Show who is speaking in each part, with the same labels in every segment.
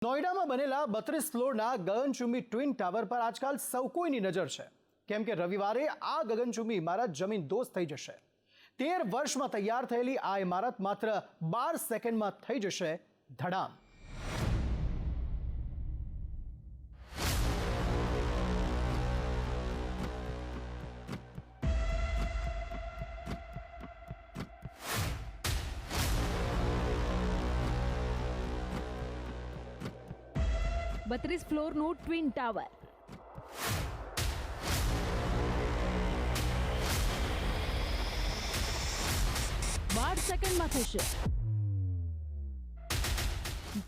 Speaker 1: નોઈડામાં બનેલા 32 ફ્લોરના ગગનચુંબી twin tower પર આજકાલ સૌ કોઈની નજર છે, કેમ કે રવિવારે આ ગગનચુંબી ઇમારત જમીનદોસ્ત થઈ જશે। 13 વર્ષમાં તૈયાર થયેલી આ ઇમારત માત્ર 12 સેકન્ડમાં થઈ જશે ધડામ।
Speaker 2: बत्रीस फ्लोर नो ट्विन टावर 12 સેકન્ડમાં થશે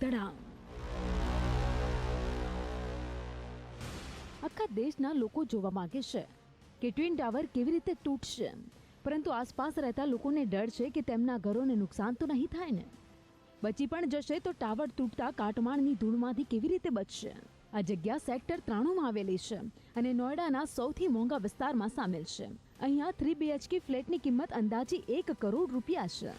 Speaker 2: ધડામ। આખા દેશના લોકો જોવા માંગે છે કે ટ્વિન ટાવર કેવી રીતે તૂટશે, પરંતુ આસપાસ રહેતા લોકોને ડર છે કે તેમના ઘરોને નુકસાન તો નહીં થાય ને। બચી પણ જશે તો ટાવર તૂટતા કાટમાળની ધૂળમાંથી કેવી રીતે બચશે? આ જગ્યા સેક્ટર 93 માં આવેલી છે અને નોઈડાના સૌથી મોંઘા વિસ્તારમાં સામેલ છે। અહીંયા 3 BHK ફ્લેટની કિંમત અંદાજે 1 કરોડ રૂપિયા છે।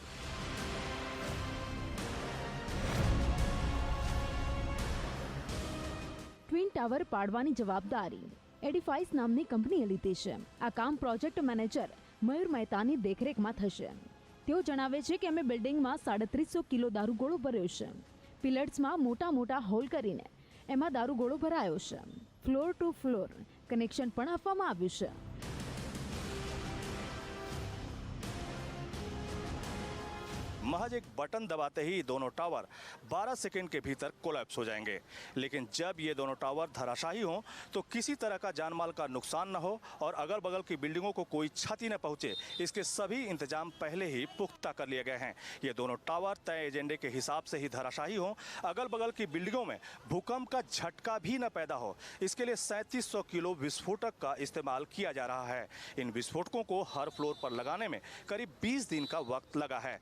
Speaker 2: ટ્વિન ટાવર પાડવાની જવાબદારી એડિફાઇસ નામની કંપનીએ લીધી છે। આ કામ પ્રોજેક્ટ મેનેજર મયુર મહેતાની દેખરેખમાં થશે। તેઓ જણાવે છે કે અમે બિલ્ડિંગમાં 350 કિલો દારૂગોળો ભર્યો છે। પિલર્સમાં મોટા મોટા હોલ કરીને એમાં દારૂગોળો ભરાયો છે। ફ્લોર ટુ ફ્લોર કનેક્શન પણ આપવામાં આવ્યું છે।
Speaker 3: महज एक बटन दबाते ही दोनों टावर 12 सेकंड के भीतर कोलैप्स हो जाएंगे। लेकिन जब ये दोनों टावर धराशायी हों तो किसी तरह का जानमाल का नुकसान न हो और अगल बगल की बिल्डिंगों को कोई क्षति न पहुंचे, इसके सभी इंतजाम पहले ही पुख्ता कर लिए गए हैं। ये दोनों टावर तय एजेंडे के हिसाब से ही धराशायी हों, अगल बगल की बिल्डिंगों में भूकंप का झटका भी न पैदा हो, इसके लिए 3700 किलो विस्फोटक का इस्तेमाल किया जा रहा है। इन विस्फोटकों को हर फ्लोर पर लगाने में करीब 20 दिन का वक्त लगा है।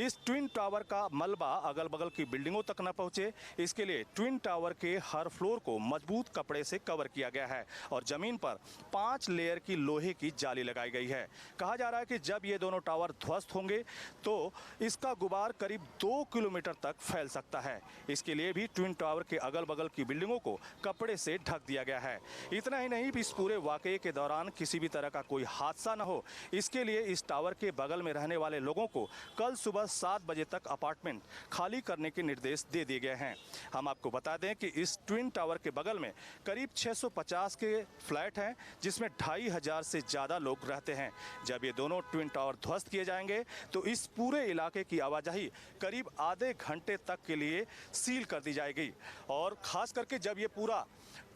Speaker 3: इस ट्विन टावर का मलबा अगल बगल की बिल्डिंगों तक न पहुंचे, इसके लिए ट्विन टावर के हर फ्लोर को मजबूत कपड़े से कवर किया गया है और जमीन पर 5 लेयर की लोहे की जाली लगाई गई है। कहा जा रहा है कि जब ये दोनों टावर ध्वस्त होंगे तो इसका गुबार करीब 2 किलोमीटर तक फैल सकता है। इसके लिए भी ट्विन टावर के अगल बगल की बिल्डिंगों को कपड़े से ढक दिया गया है। इतना ही नहीं, इस पूरे वाकये के दौरान किसी भी तरह का कोई हादसा न हो, इसके लिए इस टावर के बगल में रहने वाले लोगों को कल सुबह 7 बजे तक अपार्टमेंट खाली करने के निर्देश दे दिए गए हैं। हम आपको बता दें कि इस ट्विन टावर के बगल में करीब 650 के फ्लैट हैं, जिसमें 2500 से ज़्यादा लोग रहते हैं। जब ये दोनों ट्विन टावर ध्वस्त किए जाएंगे तो इस पूरे इलाके की आवाजाही करीब आधे घंटे तक के लिए सील कर दी जाएगी और ख़ास करके जब ये पूरा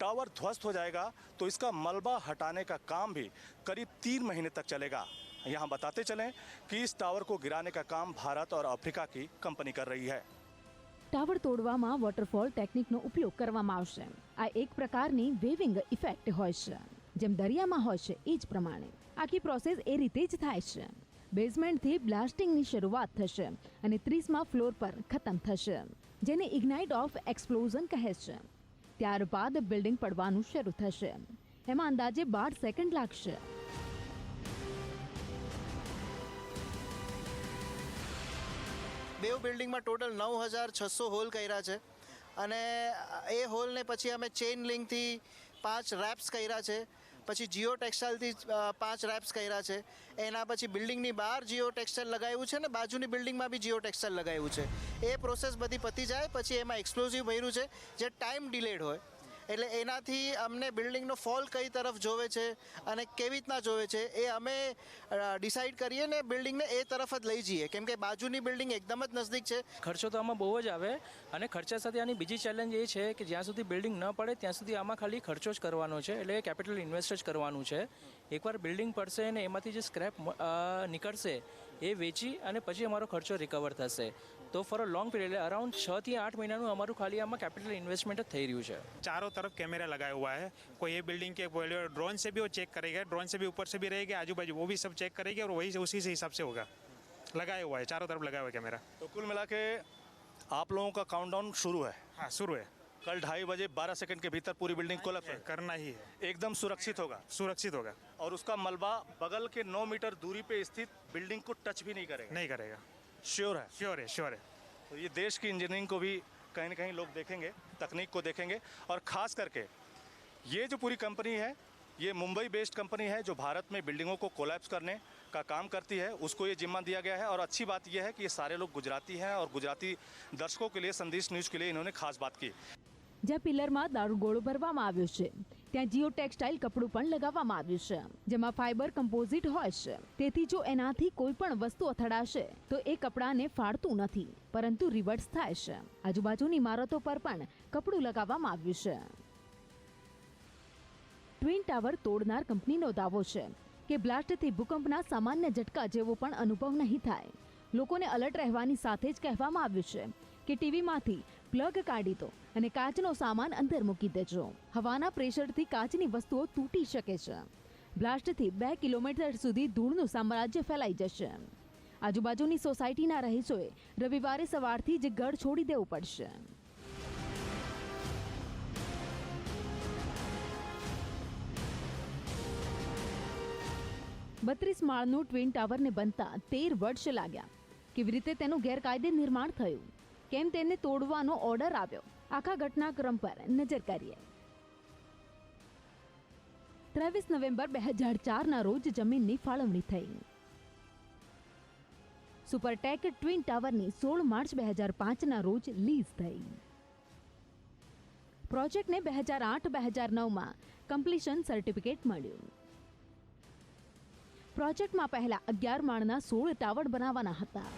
Speaker 3: टावर ध्वस्त हो जाएगा तो इसका मलबा हटाने का काम भी करीब 3 महीने तक चलेगा। यहाँ बताते चलें कि इस टावर को गिराने का काम भारत और अफ्रीका की कंपनी कर रही है।
Speaker 2: ટાવર તોડવામાં વોટરફોલ ટેકનિકનો ઉપયોગ કરવામાં આવશે। આ એક પ્રકારની વેવિંગ ઇફેક્ટ હોય છે, જેમ દરિયામાં હોય છે એ જ પ્રમાણે આખી પ્રોસેસ એ રીતે જ થાય છે। બેઝમેન્ટથી બ્લાસ્ટિંગની શરૂઆત થશે અને 30મા ફ્લોર પર ખતમ થશે, જેને ઇગ્નાઇટ ઓફ એક્સપ્લોઝન કહે છે। ત્યારબાદ બિલ્ડિંગ પડવાનું શરૂ થશે। એમાં અંદાજે 12 સેકન્ડ લાગશે।
Speaker 4: બેવ બિલ્ડિંગમાં ટોટલ 9600 હોલ કર્યા છે અને એ હોલને પછી અમે ચેઇન લિંકથી 5 રેપ્સ કર્યા છે, પછી જીઓ ટેક્સટાઇલથી 5 રેપ્સ કર્યા છે। એના પછી બિલ્ડિંગની બહાર જીઓ ટેક્સટાઇલ લગાવ્યું છે ને બાજુની બિલ્ડિંગમાં બી જીઓ ટેક્સટાઇલ લગાવ્યું છે। એ પ્રોસેસ બધી પતી જાય પછી એમાં એક્સપ્લોઝિવ ભર્યું છે જે ટાઈમ ડિલેડ હોય, એટલે એનાથી અમને બિલ્ડિંગનો ફોલ કઈ તરફ જોવે છે અને કેવી રીતના જોવે છે એ અમે ડિસાઇડ કરીએ ને બિલ્ડિંગને એ તરફ જ લઈ જઈએ, કેમ કે બાજુની બિલ્ડિંગ એકદમ જ નજદીક છે।
Speaker 5: ખર્ચો તો આમાં બહુ જ આવે અને ખર્ચા સાથે આની બીજી ચેલેન્જ એ છે કે જ્યાં સુધી બિલ્ડિંગ ન પડે ત્યાં સુધી આમાં ખાલી ખર્ચો જ કરવાનો છે, એટલે કેપિટલ ઇન્વેસ્ટ જ કરવાનું છે। એકવાર બિલ્ડિંગ પડશે અને એમાંથી જે સ્ક્રેપ નીકળશે એ વેચી અને પછી અમારો ખર્ચો રિકવર થશે। તો for a long period around 6 થી 8 મહિનાનું અમારું ખાલી આમાં કેપિટલ ઇન્વેસ્ટમેન્ટ જ થઈ રહ્યું છે।
Speaker 6: चारों तरफ कैमरा लगाया हुआ है, कोई ये बिल्डिंग के ड्रोन से भी वो चेक करेगा, ड्रोन से भी ऊपर से भी रहेगा, आजू बाजू वो भी सब चेक करेगी और वही उसी से हिसाब से होगा। लगाया हुआ है, चारों तरफ लगाया हुआ है कैमरा।
Speaker 3: तो कुल मिला के आप लोगों का काउंटडाउन शुरू है।
Speaker 6: हाँ, शुरू है।
Speaker 3: कल 2:30 बजे 12 सेकंड के भीतर पूरी बिल्डिंग कोलैप्स
Speaker 6: करना ही है,
Speaker 3: एकदम सुरक्षित होगा।
Speaker 6: सुरक्षित होगा
Speaker 3: और उसका मलबा बगल के 9 मीटर दूरी पे स्थित बिल्डिंग को टच भी नहीं करेगा।
Speaker 6: नहीं करेगा।
Speaker 3: श्योर है?
Speaker 6: श्योर है, श्योर है।
Speaker 3: तो ये देश की इंजीनियरिंग को भी कहीं ना कहीं लोग देखेंगे, तकनीक को देखेंगे। और ख़ास करके ये जो पूरी कंपनी है, ये मुंबई बेस्ड कंपनी है जो भारत में बिल्डिंगों को कोलैप्स करने का काम करती है, उसको ये जिम्मा दिया गया है। और अच्छी बात यह है कि ये सारे लोग गुजराती हैं और गुजराती दर्शकों के लिए संदेश न्यूज़ के लिए इन्होंने खास बात की।
Speaker 2: જ્યાં પિલરમાં દારૂગોળો ભરવામાં આવ્યો છે ત્યાં જીઓ ટેક્સટાઇલ કપડું પણ લગાવવામાં આવ્યું છે, જેમાં ફાઇબર કમ્પોઝિટ હોય છે, તેથી જો એનાથી કોઈ પણ વસ્તુ અથડાશે તો એ કપડાને ફાડતું નથી, પરંતુ રિવર્સ થાય છે. આજુબાજુની ઇમારતો પર પણ કપડું લગાવવામાં આવ્યું છે. ટ્વિન ટાવર તોડનાર કંપનીનો દાવો છે કે બ્લાસ્ટથી ભૂકંપના સામાન્ય ઝટકા જેવો પણ અનુભવ નહીં થાય. લોકોને અલર્ટ રહેવાની સાથે જ કહેવામાં આવ્યું છે કે ટીવીમાંથી પ્લગ કાઢી દો અને કાચનો સામાન અંદર મૂકી દેજો. હવાના પ્રેશરથી કાચની વસ્તુઓ તૂટી શકે છે. બ્લાસ્ટથી 2 કિલોમીટર સુધી ધૂળનું સામ્રાજ્ય ફેલાઈ જશે. આજુબાજુની સોસાયટીના રહીશોએ રવિવારે સવારથી જ ઘર છોડી દેવું પડશે. 32 માળનું ટ્વિન ટાવરને બનતા 13 વર્ષ લાગ્યા. કેવી રીતે તેનું ગેરકાયદે નિર્માણ થયું, કેમ તેને તોડવાનો ઓર્ડર આવ્યો, આખા ઘટનાક્રમ પર નજર કરીએ. 23 નવેમ્બર 2004ના રોજ જમીનની ફાળવણી થઈ. સુપરટેક ટ્વિન ટાવરની 16 માર્ચ 2005ના રોજ લીઝ થઈ. પ્રોજેક્ટને 2008-2009માં કમ્પ્લીશન સર્ટિફિકેટ મળ્યું. પ્રોજેક્ટમાં પહેલા 11 માળના 16 ટાવર બનાવવાના હતા.